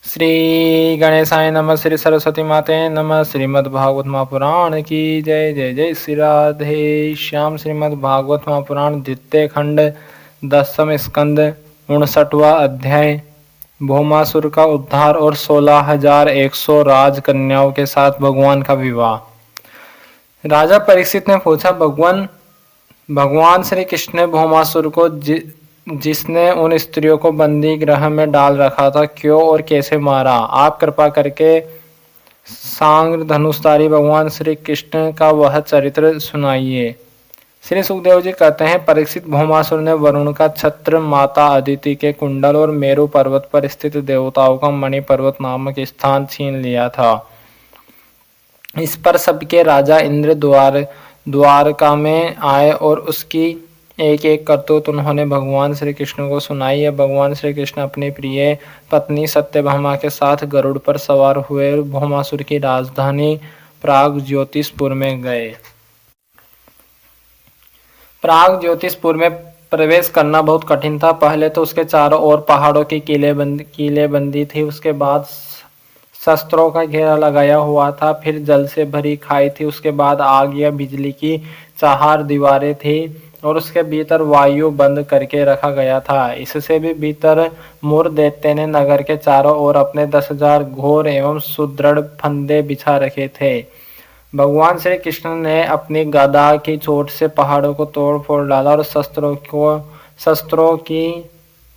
श्री गणेशाय नमः। श्री सरस्वती माते नमः। श्रीमद्भागवत महापुराण की जय। जय जय श्री राधे श्याम। श्रीमद्भागवत महापुराण द्वितीय खंड 10वें स्कंद 59वां अध्याय भौमासुर का उद्धार और 16,100 राजकन्याओं के साथ भगवान का विवाह। राजा परीक्षित ने पूछा, भगवान श्री कृष्ण ने भौमासुर को जिसने उन स्त्रियों को बंदी गृह में डाल रखा था क्यों और कैसे मारा? आप कृपा करके सांग धनुषधारी भगवान श्री कृष्ण का वह चरित्र सुनाइए। श्री सुखदेव जी कहते हैं, परीक्षित, भौमासुर ने वरुण का छत्र, माता अदिति के कुंडल और मेरु पर्वत पर स्थित देवताओं का मणि पर्वत नामक स्थान छीन लिया था। इस पर सबके राजा इंद्र द्वारका में आए और उसकी एक एक करतूत उन्होंने भगवान श्री कृष्ण को सुनाई है। भगवान श्री कृष्ण अपनी प्रिय पत्नी सत्यभामा के साथ गरुड़ पर सवार हुए भौमासुर की राजधानी प्राग ज्योतिषपुर में गए। प्राग ज्योतिषपुर में प्रवेश करना बहुत कठिन था। पहले तो उसके चारों ओर पहाड़ों की किलेबंदी थी, उसके बाद शस्त्रों का घेरा लगाया हुआ था, फिर जल से भरी खाई थी, उसके बाद आग या बिजली की चार दीवारें थी और उसके भीतर वायु बंद करके रखा गया था। इससे भी भीतर मुर दैत्य ने नगर के चारों ओर अपने 10,000 घोर एवं सुदृढ़ फंदे बिछा रखे थे। भगवान श्री कृष्ण ने अपनी गदा की चोट से पहाड़ों को तोड़ फोड़ डाला और शस्त्रों की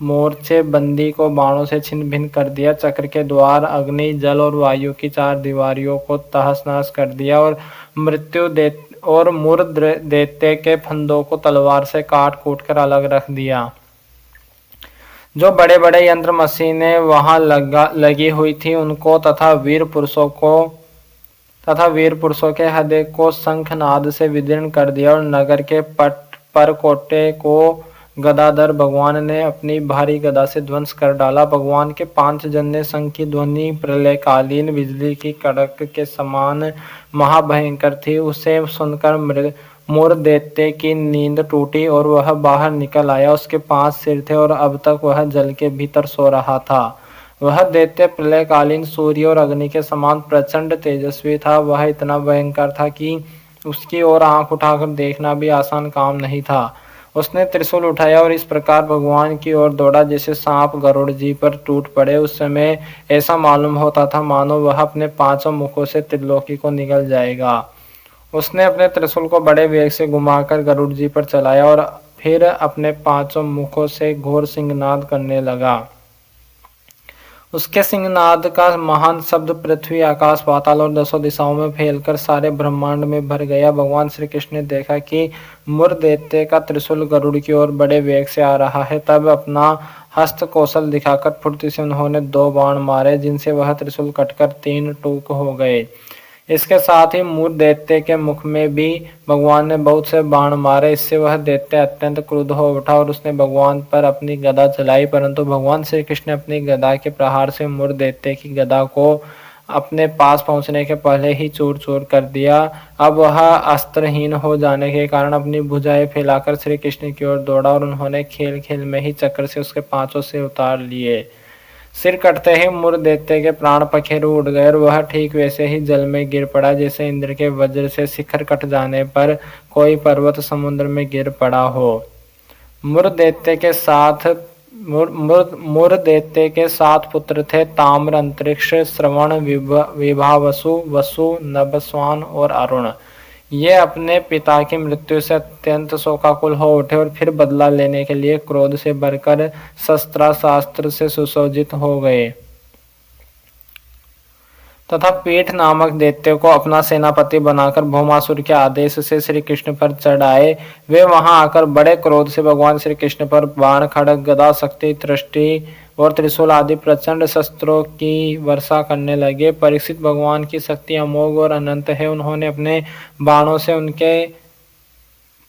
मोर्चे बंदी को बाणों से छिन्न भिन्न कर दिया। चक्र के द्वार, अग्नि, जल और वायु की चार दीवारियों को तहस नहस कर दिया और मुर दैत्य के फंदों को तलवार से काट कूट कर अलग रख दिया। जो बड़े बड़े यंत्र मशीनें वहां लगी हुई थी उनको तथा वीर पुरुषों के हृदय को शंखनाद से विदीर्ण कर दिया और नगर के परकोटे को गदाधर भगवान ने अपनी भारी गदा से ध्वंस कर डाला। भगवान के पांचजन्य शंख की ध्वनि प्रलयकालीन बिजली की कड़क के समान महाभयंकर थी। उसे सुनकर मुर दैत्य की नींद टूटी और वह बाहर निकल आया। उसके 5 सिर थे और अब तक वह जल के भीतर सो रहा था। वह दैत्य प्रलयकालीन सूर्य और अग्नि के समान प्रचंड तेजस्वी था। वह इतना भयंकर था कि उसकी ओर आंख उठाकर देखना भी आसान काम नहीं था। उसने त्रिशूल उठाया और इस प्रकार भगवान की ओर दौड़ा जैसे सांप गरुड़ जी पर टूट पड़े। उस समय ऐसा मालूम होता था मानो वह अपने 5 मुखों से त्रिलोकी को निगल जाएगा। उसने अपने त्रिशूल को बड़े वेग से घुमाकर गरुड़ जी पर चलाया और फिर अपने 5 मुखों से घोर सिंहनाद करने लगा। उसके सिंहनाद का महान शब्द पृथ्वी, आकाश, पाताल और 10 दिशाओं में फैलकर सारे ब्रह्मांड में भर गया। भगवान श्री कृष्ण ने देखा कि मुर दैत्य का त्रिशूल गरुड़ की ओर बड़े वेग से आ रहा है। तब अपना हस्त कौशल दिखाकर फुर्ती से उन्होंने 2 बाण मारे, जिनसे वह त्रिशूल कटकर 3 टुकड़े हो गए। इसके साथ ही मुर दैत्य के मुख में भी भगवान ने बहुत से बाण मारे। इससे वह दैत्य अत्यंत क्रुद्ध हो उठा और उसने भगवान पर अपनी गदा चलाई, परंतु भगवान श्री कृष्ण ने अपनी गदा के प्रहार से मुर दैत्य की गदा को अपने पास पहुंचने के पहले ही चूर चूर कर दिया। अब वह अस्त्रहीन हो जाने के कारण अपनी भुजाएं फैलाकर श्री कृष्ण की ओर दौड़ा और उन्होंने खेल खेल में ही चक्र से उसके 5 सिर उतार लिए। सिर कटते ही मुर दैत्य के प्राण पखेरु उड़ गए और वह ठीक वैसे ही जल में गिर पड़ा जैसे इंद्र के वज्र से शिखर कट जाने पर कोई पर्वत समुद्र में गिर पड़ा हो। मुर दैत्य के 7 पुत्र थे, ताम्र, अंतरिक्ष, श्रवण, विभावसु, वसु, नभस्वान और अरुण। ये अपने पिता की मृत्यु से अत्यंत शोकाकुल हो उठे और फिर बदला लेने के लिए क्रोध से भरकर शस्त्रास्त्र से सुसज्जित हो गए तथा पीठ नामक दैत्य को अपना सेनापति बनाकर भौमासुर के आदेश से श्री कृष्ण पर चढ़ाए। वे वहां आकर बड़े क्रोध से भगवान श्री कृष्ण पर बाण, खड्ग, गदा, शक्ति, दृष्टि और त्रिशूल आदि प्रचंड शस्त्रों की वर्षा करने लगे। परीक्षित, भगवान की शक्ति अमोघ और अनंत है। उन्होंने अपने बाणों से उनके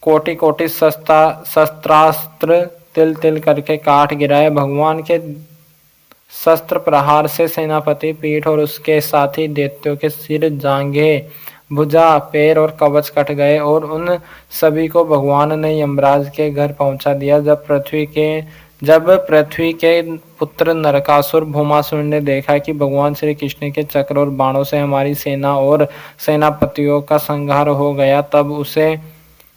कोटि कोटि शस्त्रास्त्र तिल तिल करके काट गिराए। भगवान के शस्त्र प्रहार से सेनापति, पीठ और उसके साथी दैत्यों के सिर, जांघें, भुजा, पैर और कवच कट गए और उन सभी को भगवान ने यमराज के घर पहुंचा दिया। जब पृथ्वी के जब पृथ्वी के पुत्र नरकासुर भौमासुर ने देखा कि भगवान श्री कृष्ण के चक्र और बाणों से हमारी सेना और सेनापतियों का संहार हो गया, तब उसे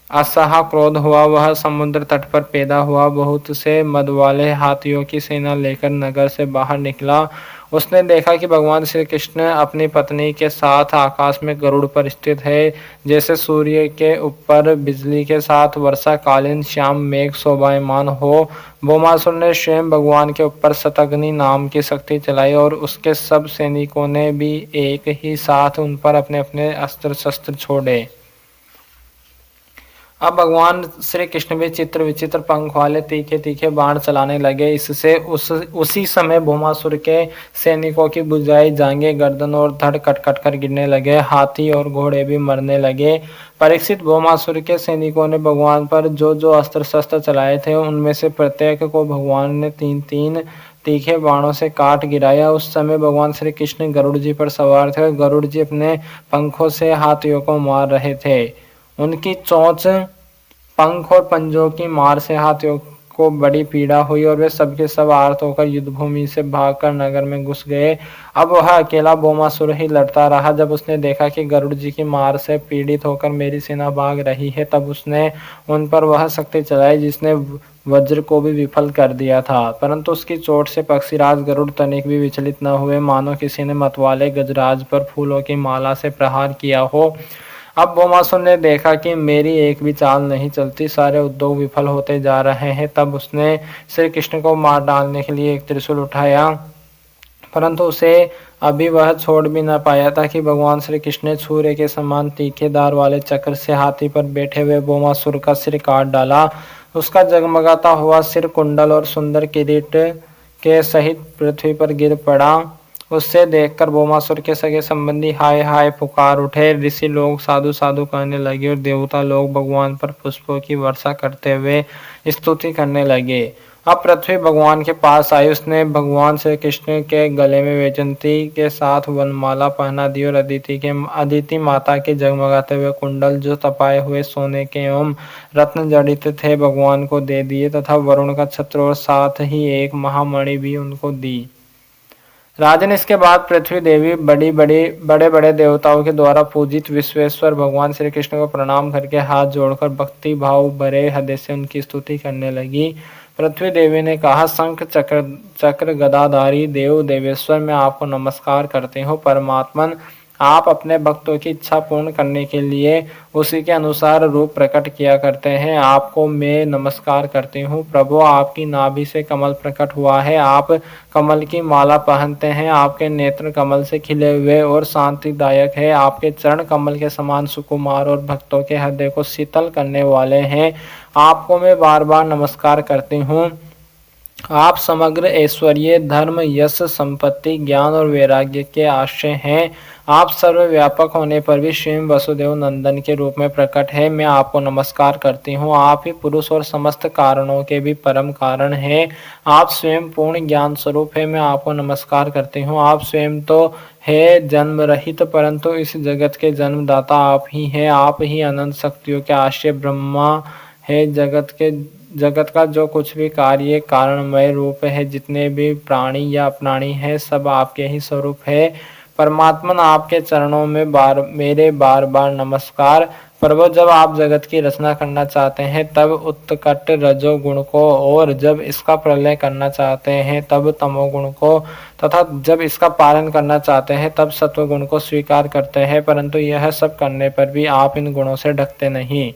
असहा क्रोध हुआ। वह समुद्र तट पर पैदा हुआ, बहुत से मद वाले हाथियों की सेना लेकर नगर से बाहर निकला। उसने देखा कि भगवान श्री कृष्ण अपनी पत्नी के साथ आकाश में गरुड़ पर स्थित है, जैसे सूर्य के ऊपर बिजली के साथ वर्षाकालीन श्याम मेघ शोभायमान हो। भौमासुर ने स्वयं भगवान के ऊपर शतघ्नि नाम की शक्ति चलाई और उसके सब सैनिकों ने भी एक ही साथ उन पर अपने अपने अस्त्र शस्त्र छोड़े। अब भगवान श्री कृष्ण भी चित्र विचित्र पंख वाले तीखे तीखे बाण चलाने लगे। इससे उसी समय भौमासुर के सैनिकों की बुझाई जांघें, गर्दन और धड़ कट कर गिरने लगे। हाथी और घोड़े भी मरने लगे। परीक्षित, भौमासुर के सैनिकों ने भगवान पर जो जो अस्त्र शस्त्र चलाए थे, उनमें से प्रत्येक को भगवान ने 3-3 तीखे बाणों से काट गिराया। उस समय भगवान श्री कृष्ण गरुड़ जी पर सवार थे और गरुड़ जी अपने पंखों से हाथियों को मार रहे थे। उनकी चोंच, पंख और पंजों की मार से हाथियों को बड़ी पीड़ा हुई और वे सबके सब आर्त होकर युद्ध भूमि से भागकर नगर में घुस गए। अब वह अकेला भौमासुर ही लड़ता रहा। जब उसने देखा कि गरुड़ जी की मार से पीड़ित होकर मेरी सेना भाग रही है, तब उसने उन पर वह शक्ति चलाई जिसने वज्र को भी विफल कर दिया था, परंतु उसकी चोट से पक्षीराज गरुड़ तनिक भी विचलित न हुए, मानो किसी ने मतवाले गजराज पर फूलों की माला से प्रहार किया हो। अब भौमासुर ने देखा कि मेरी एक भी चाल नहीं चलती, सारे उद्योग विफल होते जा रहे हैं। तब उसने श्री कृष्ण को मार डालने के लिए एक त्रिशूल उठाया, परंतु उसे अभी वह छोड़ भी न पाया था कि भगवान श्री कृष्ण ने छुरे के समान तीखे धार वाले चक्र से हाथी पर बैठे हुए भौमासुर का सिर काट डाला। उसका जगमगाता हुआ सिर कुंडल और सुंदर किरीट के सहित पृथ्वी पर गिर पड़ा। उससे देखकर भौमासुर के सगे संबंधी हाय हाय पुकार उठे। ऋषि लोग साधु साधु कहने लगे और देवता लोग भगवान पर पुष्पों की वर्षा करते हुए स्तुति करने लगे। अब पृथ्वी भगवान के पास आई। उसने भगवान श्री कृष्ण के गले में वैजयंती के साथ वनमाला पहना दी और अदिति माता के जगमगाते हुए कुंडल, जो तपाए हुए सोने के एवं रत्न जड़ित थे, भगवान को दे दिए तथा वरुण का छत्र और साथ ही एक महामणि भी उनको दी। राजन, इसके बाद पृथ्वी देवी बड़े बड़े देवताओं के द्वारा पूजित विश्वेश्वर भगवान श्री कृष्ण को प्रणाम करके हाथ जोड़कर भक्ति भाव भरे हृदय से उनकी स्तुति करने लगी। पृथ्वी देवी ने कहा, शंख चक्र गदाधारी देव देवेश्वर, मैं आपको नमस्कार करती हूँ। परमात्मन, आप अपने भक्तों की इच्छा पूर्ण करने के लिए उसी के अनुसार रूप प्रकट किया करते हैं। आपको मैं नमस्कार करती हूँ। प्रभु, आपकी नाभि से कमल प्रकट हुआ है। आप कमल की माला पहनते हैं। आपके नेत्र कमल से खिले हुए और शांतिदायक है। आपके चरण कमल के समान सुकुमार और भक्तों के हृदय को शीतल करने वाले हैं। आपको मैं बार बार नमस्कार करती हूँ। आप समग्र ऐश्वर्य, धर्म, यश, संपत्ति, ज्ञान और वैराग्य के आश्रय हैं। आप सर्वव्यापक होने पर भी स्वयं वसुदेव नंदन के रूप में प्रकट है। मैं आपको नमस्कार करती हूँ। आप ही पुरुष और समस्त कारणों के भी परम कारण हैं। आप स्वयं पूर्ण ज्ञान स्वरूप है। मैं आपको नमस्कार करती हूँ। आप स्वयं तो है जन्म रहित, परंतु इस जगत के जन्मदाता आप ही हैं। आप ही अनंत शक्तियों के आश्रय ब्रह्मा है। जगत का जो कुछ भी कार्य कारणमय रूप है, जितने भी प्राणी या अप्राणी है, सब आपके ही स्वरूप है। परमात्मन, आपके चरणों में मेरे बार बार नमस्कार। प्रभु, जब आप जगत की रचना करना चाहते हैं तब उत्कट रजोगुण को, और जब इसका प्रलय करना चाहते हैं तब तमोगुण को, तथा जब इसका पालन करना चाहते हैं तब सत्वगुण को स्वीकार करते हैं, परंतु यह सब करने पर भी आप इन गुणों से ढकते नहीं,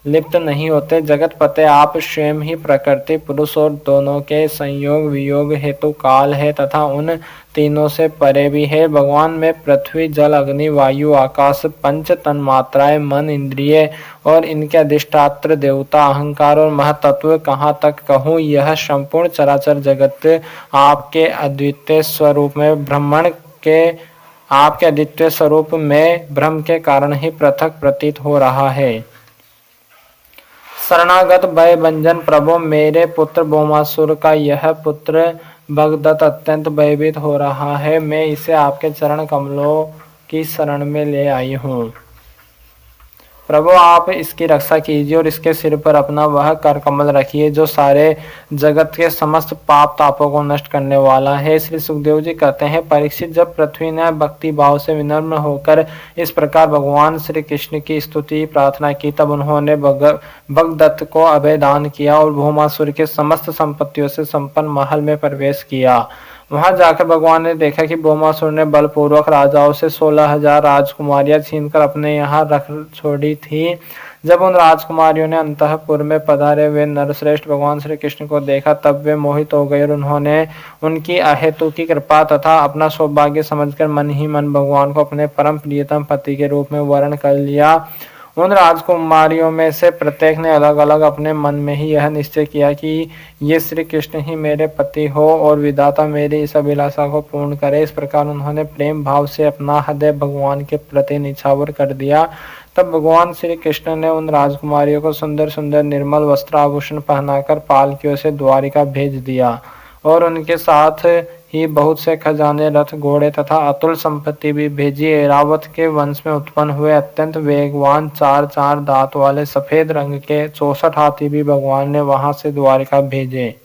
लिप्त नहीं होते। जगत पते, आप स्वयं ही प्रकृति, पुरुष और दोनों के संयोग वियोग हेतु काल है तथा उन तीनों से परे भी है। भगवान, में पृथ्वी, जल, अग्नि, वायु, आकाश, पंच तन्मात्राएं, मन, इंद्रिय और इनके अधिष्ठात्र देवता, अहंकार और महतत्व कहाँ तक कहूँ। यह संपूर्ण चराचर जगत आपके अद्वितीय स्वरूप में भ्रम के कारण ही पृथक प्रतीत हो रहा है। शरणागत भय भंजन प्रभु, मेरे पुत्र भौमासुर का यह पुत्र भगदत्त अत्यंत भयभीत हो रहा है। मैं इसे आपके चरण कमलों की शरण में ले आई हूँ। प्रभु आप इसकी रक्षा कीजिए और इसके सिर पर अपना वह कर कमल रखिए जो सारे जगत के समस्त पाप तापों को नष्ट करने वाला है। श्री सुखदेव जी कहते हैं, परीक्षित जब पृथ्वी ने भक्ति भाव से विनम्र होकर इस प्रकार भगवान श्री कृष्ण की स्तुति प्रार्थना की, तब उन्होंने भगदत्त को अभय दान किया और भौमासुर के समस्त संपत्तियों से संपन्न महल में प्रवेश किया। वहां जाकर भगवान ने देखा कि भौमासुर ने बलपूर्वक राजाओं से 16,000 राजकुमारियां छीनकर अपने यहाँ रख छोड़ी थी। जब उन राजकुमारियों ने अंतःपुर में पधारे हुए नरश्रेष्ठ भगवान श्री कृष्ण को देखा, तब वे मोहित हो गए और उन्होंने उनकी अहेतु की कृपा तथा अपना सौभाग्य समझकर मन ही मन भगवान को अपने परम प्रियतम पति के रूप में वर्ण कर लिया। उन राजकुमारियों में से प्रत्येक ने अलग अलग अपने मन में ही यह निश्चय किया कि ये श्री कृष्ण ही मेरे पति हो और विधाता मेरी इस अभिलाषा को पूर्ण करे। इस प्रकार उन्होंने प्रेम भाव से अपना हृदय भगवान के प्रति निछावर कर दिया। तब भगवान श्री कृष्ण ने उन राजकुमारियों को सुंदर सुंदर निर्मल वस्त्र आभूषण पहनाकर पालकियों से द्वारिका भेज दिया और उनके साथ ही बहुत से खजाने, रथ, घोड़े तथा अतुल संपत्ति भी भेजी। ऐरावत के वंश में उत्पन्न हुए अत्यंत वेगवान 4 दांत वाले सफेद रंग के 64 हाथी भी भगवान ने वहां से द्वारिका भेजे।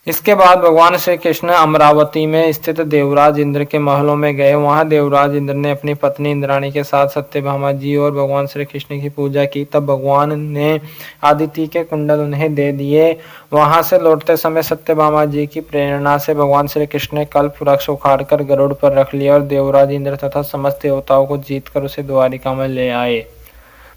इसके बाद भगवान श्री कृष्ण अमरावती में स्थित देवराज इंद्र के महलों में गए। वहां देवराज इंद्र ने अपनी पत्नी इंद्राणी के साथ सत्यभामा जी और भगवान श्री कृष्ण की पूजा की। तब भगवान ने आदिति के कुंडल उन्हें दे दिए। वहां से लौटते समय सत्यभामा जी की प्रेरणा से भगवान श्री कृष्ण ने कल्प वृक्ष उखाड़कर गरुड़ पर रख लिया और देवराज इंद्र तथा समस्त देवताओं को जीतकर उसे द्वारिका में ले आए।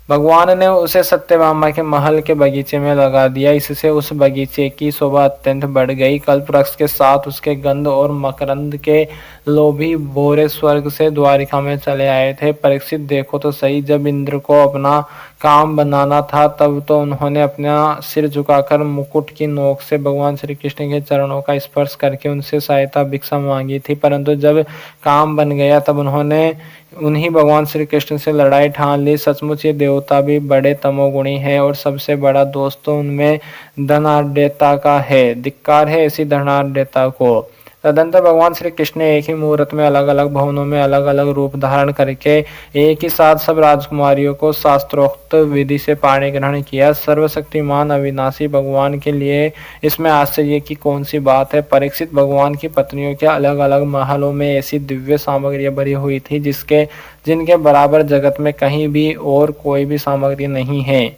भगवान ने उसे सत्यभामा के महल के बगीचे में लगा दिया। इससे उस बगीचे की शोभा अत्यंत बढ़ गई। कल्पवृक्ष के साथ उसके गंध और मकरंद के लोभी भोरे स्वर्ग से द्वारिका में चले आए थे। परीक्षित देखो तो सही, जब इंद्र को अपना काम बनाना था तब तो उन्होंने अपना सिर झुकाकर मुकुट की नोक से भगवान श्री कृष्ण के चरणों का स्पर्श करके उनसे सहायता भिक्षा मांगी थी, परंतु जब काम बन गया तब उन्होंने उन्हीं भगवान श्री कृष्ण से लड़ाई ठान ली। सचमुच ये देवता भी बड़े तमोगुणी है और सबसे बड़ा दोस्त तो उनमें धनाढ्यता का है। धिक्कार है ऐसी धनाढ्यता को। तदंतर भगवान श्री कृष्ण ने एक ही मुहूर्त में अलग अलग भवनों में अलग अलग रूप धारण करके एक ही साथ सब राजकुमारियों को शास्त्रोक्त विधि से पाणी ग्रहण किया। सर्वशक्तिमान अविनाशी भगवान के लिए इसमें आश्चर्य की कौन सी बात है। परीक्षित, भगवान की पत्नियों के अलग अलग महलों में ऐसी दिव्य सामग्रियां भरी हुई थी जिनके बराबर जगत में कहीं भी और कोई भी सामग्री नहीं है।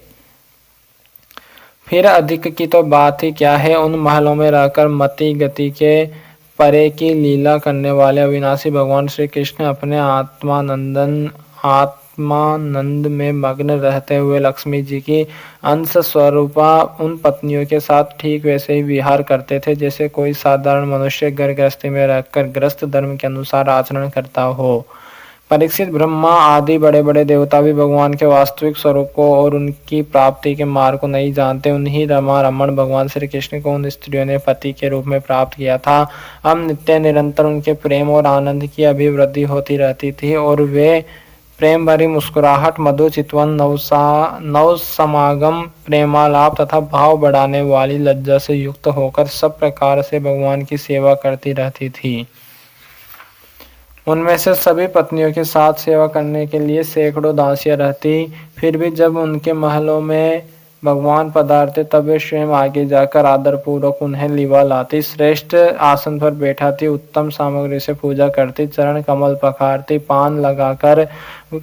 फिर अधिक की तो बात ही क्या है। उन महलों में रहकर मति गति के परे की लीला करने वाले अविनाशी भगवान श्री कृष्ण अपने आत्मानंद में मग्न रहते हुए लक्ष्मी जी की अंश स्वरूपा उन पत्नियों के साथ ठीक वैसे ही विहार करते थे जैसे कोई साधारण मनुष्य घर गृहस्थी में रहकर गृहस्थ धर्म के अनुसार आचरण करता हो। परीक्षित, ब्रह्मा आदि बड़े बड़े देवता भी भगवान के वास्तविक स्वरूप को और उनकी प्राप्ति के मार्ग को नहीं जानते। उन्हीं रमा रमण भगवान श्री कृष्ण को उन स्त्रियों ने पति के रूप में प्राप्त किया था। अब नित्य निरंतर उनके प्रेम और आनंद की अभिवृद्धि होती रहती थी और वे प्रेम भरी मुस्कुराहट, मधु चितवन, नव समागम, प्रेमालाप तथा भाव बढ़ाने वाली लज्जा से युक्त होकर सब प्रकार से भगवान की सेवा करती रहती थी। उनमें से सभी पत्नियों के साथ सेवा करने के लिए सैकड़ों दासियां रहती। फिर भी जब उनके महलों में भगवान पधारते तब वे स्वयं आगे जाकर आदर पूर्वक उन्हें लिवा लाती, श्रेष्ठ आसन पर बैठाती, उत्तम सामग्री से पूजा करती, चरण कमल पखारती, पान लगाकर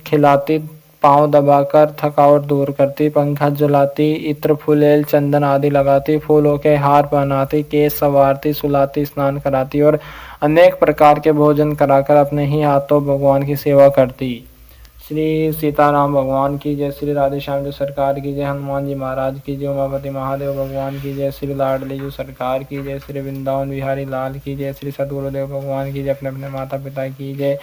खिलाती, पांव दबाकर थकावट दूर करती, पंखा झुलाती, इत्र फुलेल चंदन आदि लगाती, फूलों के हार पहनाती, केस संवारती, सुलाती, स्नान कराती और अनेक प्रकार के भोजन कराकर अपने ही हाथों भगवान की सेवा करती। श्री सीताराम भगवान की जय, श्री राधे श्याम जी सरकार की जय, हनुमान जी महाराज की जय, उमापति महादेव भगवान की जय, श्री लाडली जी सरकार की जय, श्री वृंदावन बिहारी लाल की जय, श्री सदगुरुदेव भगवान की जय, अपने अपने माता पिता की जय,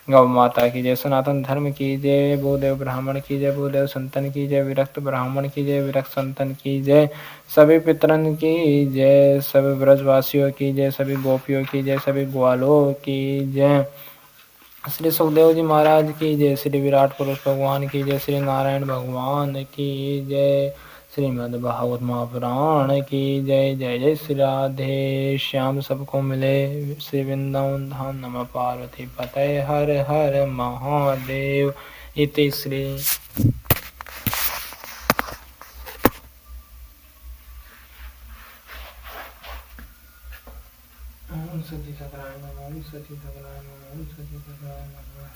गौ माता की जय, सनातन धर्म की जय, भूदेव ब्राह्मण की जय, भूदेव संतन की जय, विरक्त ब्राह्मण की जय, विरक्त संतन की जय, सभी पितरन की जय, सभी ब्रजवासियों की जय, सभी गोपियों की जय, सभी ग्वालों की जय, श्री सुखदेव जी महाराज की जय, श्री विराट पुरुष भगवान की जय, श्री नारायण भगवान की जय, श्रीमद् भागवत महापुराण की जय। जय जय श्री राधे श्याम, सबको मिले श्री वृंदावन धाम। नमः पार्वती पतये, हर हर महादेव। इति श्री ओम सती सतराय नमः, ओम सती सतराय नमः, ओम सती सतराय नमः।